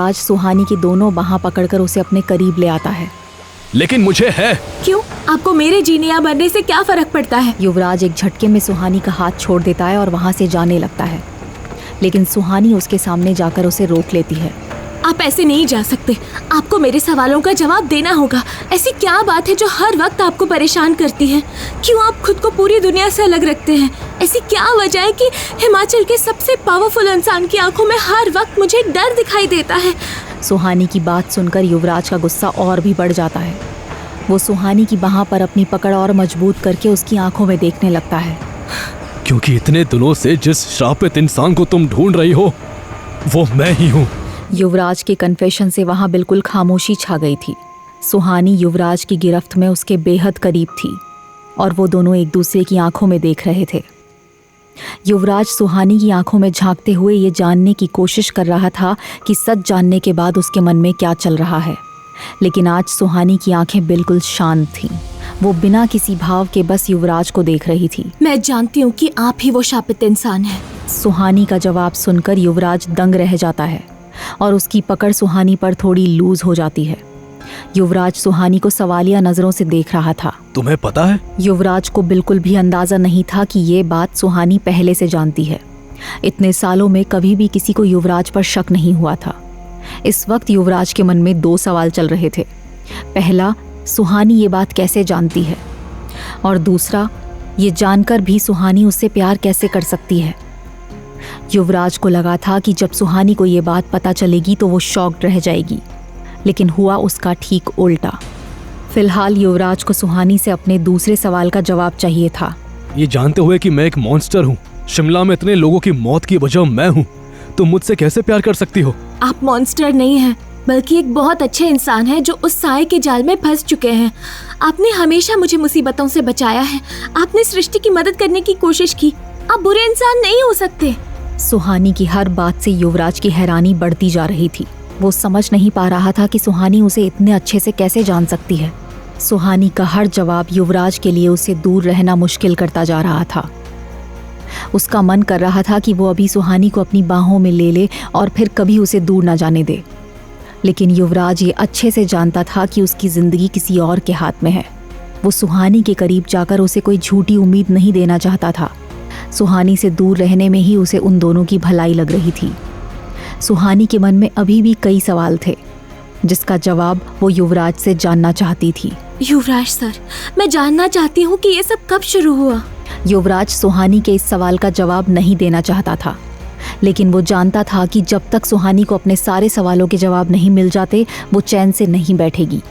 युवराज सुहानी की दोनों बाहां पकड़कर उसे अपने करीब ले आता है। लेकिन मुझे है। क्यों? आपको मेरे जीने या मरने से क्या फर्क पड़ता है? युवराज एक झटके में सुहानी का हाथ छोड़ देता है और वहां से जाने लगता है, लेकिन सुहानी उसके सामने जाकर उसे रोक लेती है। आप ऐसे नहीं जा सकते, आपको मेरे सवालों का जवाब देना होगा। ऐसी क्या बात है जो हर वक्त आपको परेशान करती है? क्यों आप खुद को पूरी दुनिया से अलग रखते हैं? ऐसी क्या वजह है कि हिमाचल के सबसे पावरफुल इंसान की आंखों में हर वक्त मुझे डर दिखाई देता है? सुहानी की बात सुनकर युवराज का गुस्सा और भी बढ़ जाता है। वो सुहानी की बाह पर अपनी पकड़ और मजबूत करके उसकी आंखों में देखने लगता है। क्योंकि इतने दिनों से जिस श्रापित इंसान को तुम ढूंढ रही हो वो मैं ही हूँ। युवराज के कन्फेशन से वहां बिल्कुल खामोशी छा गई थी। सुहानी युवराज की गिरफ्त में उसके बेहद करीब थी और वो दोनों एक दूसरे की आंखों में देख रहे थे। युवराज सुहानी की आंखों में झांकते हुए ये जानने की कोशिश कर रहा था कि सच जानने के बाद उसके मन में क्या चल रहा है, लेकिन आज सुहानी की आंखें बिल्कुल शांत थीं। वो बिना किसी भाव के बस युवराज को देख रही थी। मैं जानती हूँ कि आप ही वो शापित इंसान हैं। सुहानी का जवाब सुनकर युवराज दंग रह जाता है और उसकी पकड़ सुहानी पर थोड़ी लूज हो जाती है। युवराज सुहानी को सवालिया नजरों से देख रहा था। तुम्हें पता है? युवराज को बिल्कुल भी अंदाजा नहीं था कि ये बात सुहानी पहले से जानती है। इतने सालों में कभी भी किसी को युवराज पर शक नहीं हुआ था। इस वक्त युवराज के मन में दो सवाल चल रहे थे। पहला, सुहानी ये बात कैसे जानती है, और दूसरा, ये जानकर भी सुहानी उससे प्यार कैसे कर सकती है। युवराज को लगा था कि जब सुहानी को ये बात पता चलेगी तो वो शॉक्ड रह जाएगी, लेकिन हुआ उसका ठीक उल्टा। फिलहाल युवराज को सुहानी से अपने दूसरे सवाल का जवाब चाहिए था। ये जानते हुए कि मैं एक मॉन्स्टर हूँ, शिमला में इतने लोगों की मौत की वजह मैं हूँ, तुम मुझसे कैसे प्यार कर सकती हो? आप मॉन्स्टर नहीं हैं, बल्कि एक बहुत अच्छे इंसान हैं जो उस साए के जाल में फंस चुके हैं। आपने हमेशा मुझे मुसीबतों से बचाया है। आपने सृष्टि की मदद करने की कोशिश की। आप बुरे इंसान नहीं हो सकते। सुहानी की हर बात से युवराज की हैरानी बढ़ती जा रही थी। वो समझ नहीं पा रहा था कि सुहानी उसे इतने अच्छे से कैसे जान सकती है। सुहानी का हर जवाब युवराज के लिए उसे दूर रहना मुश्किल करता जा रहा था। उसका मन कर रहा था कि वो अभी सुहानी को अपनी बाहों में ले ले और फिर कभी उसे दूर न जाने दे, लेकिन युवराज ये अच्छे से जानता था कि उसकी जिंदगी किसी और के हाथ में है। वो सुहानी के करीब जाकर उसे कोई झूठी उम्मीद नहीं देना चाहता था। सुहानी से दूर रहने में ही उसे उन दोनों की भलाई लग रही थी। सुहानी के मन में अभी भी कई सवाल थे, जिसका जवाब वो युवराज से जानना चाहती थी। युवराज सर, मैं जानना चाहती हूँ कि ये सब कब शुरू हुआ? युवराज सुहानी के इस सवाल का जवाब नहीं देना चाहता था, लेकिन वो जानता था कि जब तक सुहानी को अपने सारे सवालों के जवाब नहीं मिल जाते वो चैन से नहीं बैठेगी,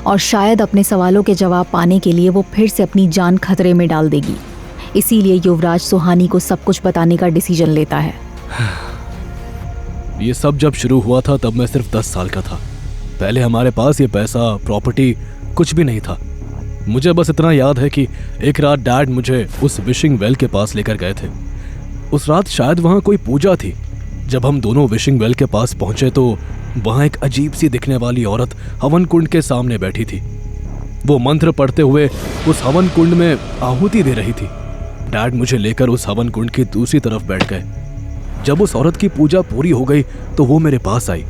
और शायद अपने सवालों के जवाब पाने के लिए वो फिर से अपनी जान खतरे में डाल देगी। इसीलिए युवराज सुहानी को सब कुछ बताने का डिसीजन लेता है। ये सब जब शुरू हुआ था तब मैं सिर्फ 10 साल का था। पहले हमारे पास ये पैसा, प्रॉपर्टी कुछ भी नहीं था। मुझे बस इतना याद है कि एक रात डैड मुझे उस विशिंग वेल के पास लेकर गए थे। उस रात शायद वहाँ कोई पूजा थी। जब हम दोनों विशिंग वेल के पास पहुंचे तो वहाँ एक अजीब सी दिखने वाली औरत हवन कुंड के सामने बैठी थी। वो मंत्र पढ़ते हुए उस हवन कुंड में आहुति दे रही थी। डैड मुझे लेकर उस हवन कुंड की दूसरी तरफ बैठ गए। जब उस औरत की पूजा पूरी हो गई तो वो मेरे पास आई।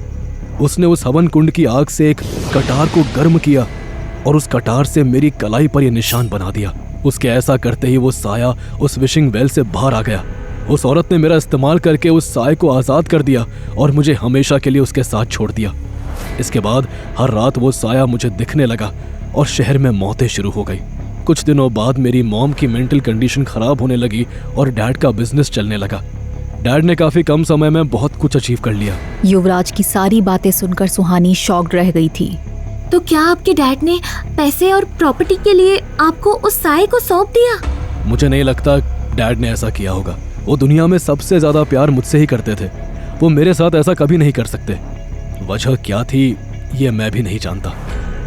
उसने उस हवन कुंड की आग से एक कटार को गर्म किया और उस कटार से मेरी कलाई पर यह निशान बना दिया। उसके ऐसा करते ही वो साया उस विशिंग वेल से बाहर आ गया। उस औरत ने मेरा इस्तेमाल करके उस साए को आज़ाद कर दिया और मुझे हमेशा के लिए उसके साथ छोड़ दिया। इसके बाद हर रात वो साया मुझे दिखने लगा और शहर में मौतें शुरू हो गई। कुछ दिनों बाद मेरी मॉम की मेंटल कंडीशन खराब होने लगी और डैड का बिजनेस चलने लगा। डैड ने काफी कम समय में बहुत कुछ अचीव कर लिया। युवराज की सारी बातें सुनकर सुहानी शॉक्ड रह गई थी। तो क्या आपके डैड ने पैसे और प्रॉपर्टी के लिए आपको उस साए को सौंप दिया? मुझे नहीं लगता डैड ने ऐसा किया होगा। वो दुनिया में सबसे ज्यादा प्यार मुझसे ही करते थे। वो मेरे साथ ऐसा कभी नहीं कर सकते। वजह क्या थी ये मैं भी नहीं जानता,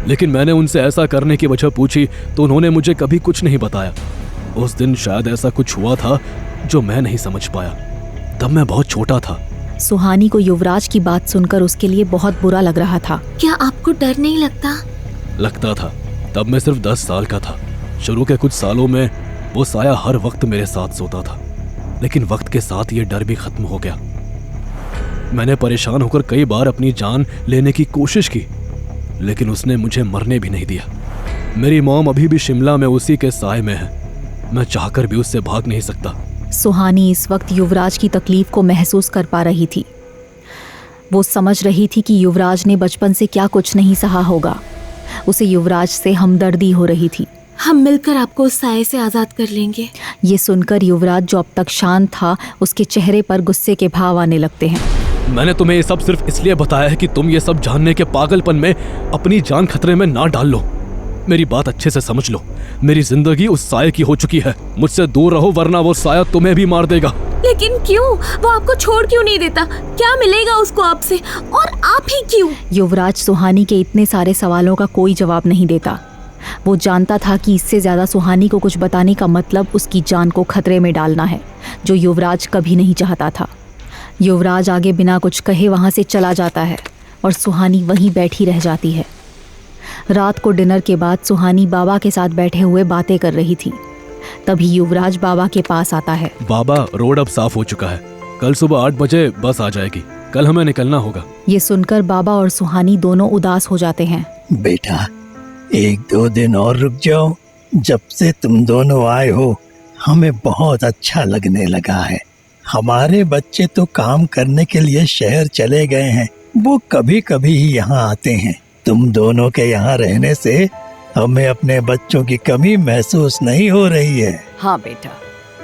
लेकिन मैंने उनसे ऐसा करने की वजह पूछी तो उन्होंने मुझे कभी कुछ नहीं बताया। उस दिन शायद ऐसा कुछ हुआ था जो मैं नहीं समझ पाया। तब मैं बहुत छोटा था। सुहानी को युवराज की बात सुनकर उसके लिए बहुत बुरा लग रहा था। क्या आपको डर नहीं लगता? लगता था। तब मैं सिर्फ 10 साल का था। शुरू के कुछ सालों में वो साया हर वक्त मेरे साथ सोता था, लेकिन वक्त के साथ ये डर भी खत्म हो गया। मैंने परेशान होकर कई बार अपनी जान लेने की कोशिश की, लेकिन उसने मुझे मरने भी नहीं दिया। मेरी मॉम अभी भी शिमला में उसी के साए में है। मैं चाहकर भी उससे भाग नहीं सकता। सुहानी इस वक्त युवराज की तकलीफ को महसूस कर पा रही थी। वो समझ रही थी कि युवराज ने बचपन से क्या कुछ नहीं सहा होगा। उसे युवराज से हमदर्दी हो रही थी। हम मिलकर आपको उस साए से आजाद कर लेंगे। ये सुनकर युवराज, जो अब तक शांत था, उसके चेहरे पर गुस्से के भाव आने लगते हैं। मैंने तुम्हें ये सब सिर्फ इसलिए बताया है कि तुम ये सब जानने के पागलपन में अपनी जान खतरे में ना डाल लो। मेरी बात अच्छे से समझ लो। मेरी जिंदगी उस साये की हो चुकी है। मुझसे दूर रहो, वरना वो साया तुम्हें भी मार देगा। लेकिन क्यों? वो आपको छोड़ क्यों नहीं देता? क्या मिलेगा उसको आपसे? और आप ही क्यों? युवराज सुहानी के इतने सारे सवालों का कोई जवाब नहीं देता। वो जानता था कि इससे ज्यादा सुहानी को कुछ बताने का मतलब उसकी जान को खतरे में डालना है, जो युवराज कभी नहीं चाहता था। युवराज आगे बिना कुछ कहे वहां से चला जाता है और सुहानी वहीं बैठी रह जाती है। रात को डिनर के बाद सुहानी बाबा के साथ बैठे हुए बातें कर रही थी। तभी युवराज बाबा के पास आता है। बाबा, रोड अब साफ हो चुका है। कल सुबह 8 बजे बस आ जाएगी। कल हमें निकलना होगा। ये सुनकर बाबा और सुहानी दोनों उदास हो जाते हैं। बेटा, 1-2 दिन और रुक जाओ। जब से तुम दोनों आए हो, हमें बहुत अच्छा लगने लगा है। हमारे बच्चे तो काम करने के लिए शहर चले गए हैं। वो कभी कभी ही यहाँ आते हैं। तुम दोनों के यहाँ रहने से हमें अपने बच्चों की कमी महसूस नहीं हो रही है। हाँ बेटा,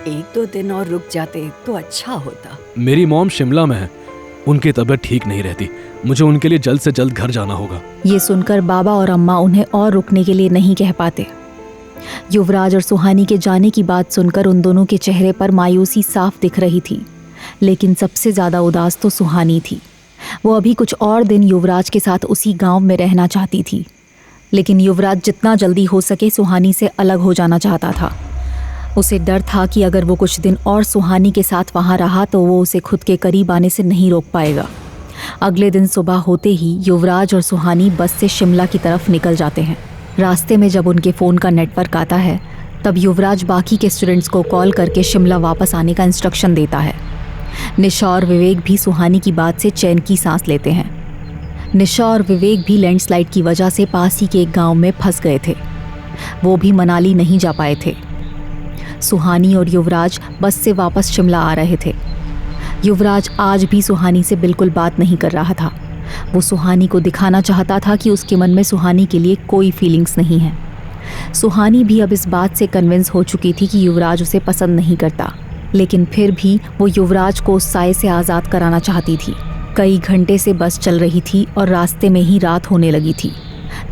1-2 दिन और रुक जाते तो अच्छा होता। मेरी मॉम शिमला में है। उनकी तबीयत ठीक नहीं रहती। मुझे उनके लिए जल्द से जल्द घर जाना होगा। ये सुनकर बाबा और अम्मा उन्हें और रुकने के लिए नहीं कह पाते। युवराज और सुहानी के जाने की बात सुनकर उन दोनों के चेहरे पर मायूसी साफ दिख रही थी, लेकिन सबसे ज्यादा उदास तो सुहानी थी। वो अभी कुछ और दिन युवराज के साथ उसी गांव में रहना चाहती थी, लेकिन युवराज जितना जल्दी हो सके सुहानी से अलग हो जाना चाहता था। उसे डर था कि अगर वो कुछ दिन और सुहानी के साथ वहां रहा तो वो उसे खुद के करीब आने से नहीं रोक पाएगा। अगले दिन सुबह होते ही युवराज और सुहानी बस से शिमला की तरफ निकल जाते हैं। रास्ते में जब उनके फ़ोन का नेटवर्क आता है, तब युवराज बाकी के स्टूडेंट्स को कॉल करके शिमला वापस आने का इंस्ट्रक्शन देता है। निशा और विवेक भी सुहानी की बात से चैन की सांस लेते हैं। निशा और विवेक भी लैंडस्लाइड की वजह से पास ही के एक गांव में फंस गए थे। वो भी मनाली नहीं जा पाए थे। सुहानी और युवराज बस से वापस शिमला आ रहे थे। युवराज आज भी सुहानी से बिल्कुल बात नहीं कर रहा था। वो सुहानी को दिखाना चाहता था कि उसके मन में सुहानी के लिए कोई फीलिंग्स नहीं है। सुहानी भी अब इस बात से कन्विंस हो चुकी थी कि युवराज उसे पसंद नहीं करता, लेकिन फिर भी वो युवराज को उस साए से आज़ाद कराना चाहती थी। कई घंटे से बस चल रही थी और रास्ते में ही रात होने लगी थी।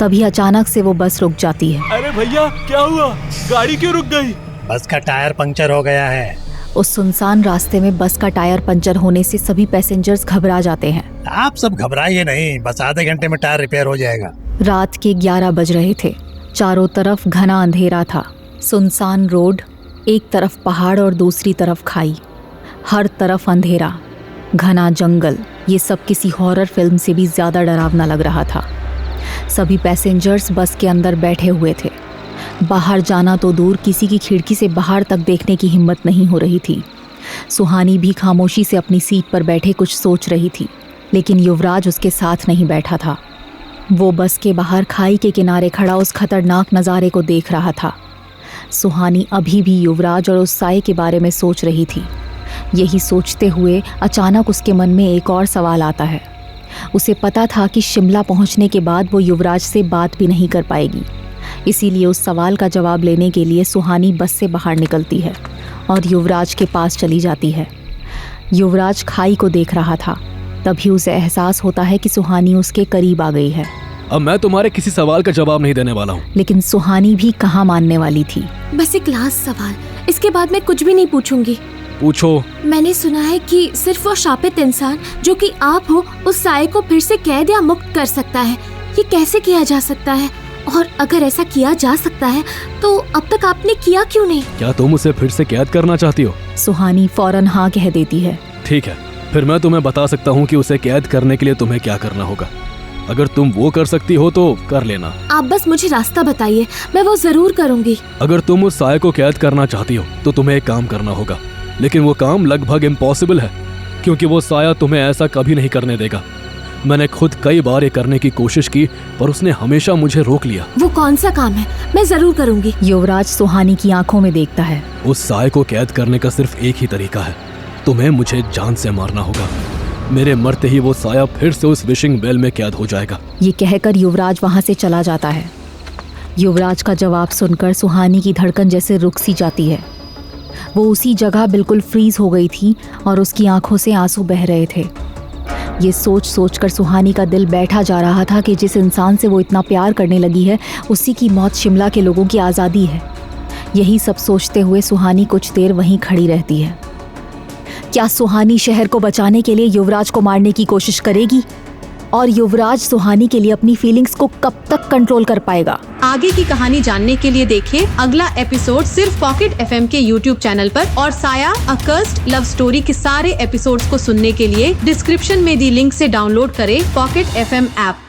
तभी अचानक से वो बस रुक जाती है। अरे भैया, क्या हुआ? गाड़ी क्यों रुक गई? बस का टायर पंक्चर हो गया है। उस सुनसान रास्ते में बस का टायर पंचर होने से सभी पैसेंजर्स घबरा जाते हैं। आप सब घबराइए नहीं, बस आधे घंटे में टायर रिपेयर हो जाएगा। रात के 11 बज रहे थे। चारों तरफ घना अंधेरा था। सुनसान रोड, एक तरफ पहाड़ और दूसरी तरफ खाई। हर तरफ अंधेरा, घना जंगल। ये सब किसी हॉरर फिल्म से भी ज़्यादा डरावना लग रहा था। सभी पैसेंजर्स बस के अंदर बैठे हुए थे। बाहर जाना तो दूर, किसी की खिड़की से बाहर तक देखने की हिम्मत नहीं हो रही थी। सुहानी भी खामोशी से अपनी सीट पर बैठे कुछ सोच रही थी, लेकिन युवराज उसके साथ नहीं बैठा था। वो बस के बाहर खाई के किनारे खड़ा उस खतरनाक नज़ारे को देख रहा था। सुहानी अभी भी युवराज और उस साए के बारे में सोच रही थी। यही सोचते हुए अचानक उसके मन में एक और सवाल आता है। उसे पता था कि शिमला पहुंचने के बाद वो युवराज से बात भी नहीं कर पाएगी, इसीलिए उस सवाल का जवाब लेने के लिए सुहानी बस से बाहर निकलती है और युवराज के पास चली जाती है। युवराज खाई को देख रहा था। तभी उसे एहसास होता है कि सुहानी उसके करीब आ गई है। अब मैं तुम्हारे किसी सवाल का जवाब नहीं देने वाला हूँ। लेकिन सुहानी भी कहाँ मानने वाली थी। बस एक लास्ट सवाल, इसके बाद मैं कुछ भी नहीं पूछूंगी। पूछो। मैंने सुना है कि सिर्फ वो शापित इंसान जो कि आप हो, उस साए को फिर से कैद या मुक्त कर सकता है। ये कैसे किया जा सकता है? और अगर ऐसा किया जा सकता है तो अब तक आपने किया क्यों नहीं? क्या तुम उसे फिर से कैद करना चाहती हो? सुहानी फौरन हाँ कह देती है। ठीक है, फिर मैं तुम्हें बता सकता हूँ कि उसे कैद करने के लिए तुम्हें क्या करना होगा। अगर तुम वो कर सकती हो तो कर लेना। आप बस मुझे रास्ता बताइए, मैं वो जरूर करूँगी। अगर तुम उस साए को कैद करना चाहती हो तो तुम्हें एक काम करना होगा, लेकिन वो काम लगभग इम्पॉसिबल है, क्योंकि वो साया तुम्हें ऐसा कभी नहीं करने देगा। मैंने खुद कई बार ये करने की कोशिश की पर उसने हमेशा मुझे रोक लिया। वो कौन सा काम है? मैं जरूर करूंगी। युवराज सुहानी की आंखों में देखता है। उस साय को कैद करने का सिर्फ एक ही तरीका है, तुम्हें मुझे जान से मारना होगा। मेरे मरते ही वो साया फिर से उस विशिंग वेल में कैद हो जाएगा। ये कहकर युवराज वहां से चला जाता है। युवराज का जवाब सुनकर सुहानी की धड़कन जैसे रुक सी जाती है। वो उसी जगह बिल्कुल फ्रीज हो गई थी और उसकी आंखों से आंसू बह रहे थे। ये सोच सोचकर सुहानी का दिल बैठा जा रहा था कि जिस इंसान से वो इतना प्यार करने लगी है उसी की मौत शिमला के लोगों की आज़ादी है। यही सब सोचते हुए सुहानी कुछ देर वहीं खड़ी रहती है। क्या सुहानी शहर को बचाने के लिए युवराज को मारने की कोशिश करेगी? और युवराज सुहानी के लिए अपनी फीलिंग्स को कब तक कंट्रोल कर पाएगा? आगे की कहानी जानने के लिए देखिए अगला एपिसोड सिर्फ पॉकेट एफएम के यूट्यूब चैनल पर। और साया अ कर्स्ड लव स्टोरी के सारे एपिसोड्स को सुनने के लिए डिस्क्रिप्शन में दी लिंक से डाउनलोड करें पॉकेट एफएम ऐप।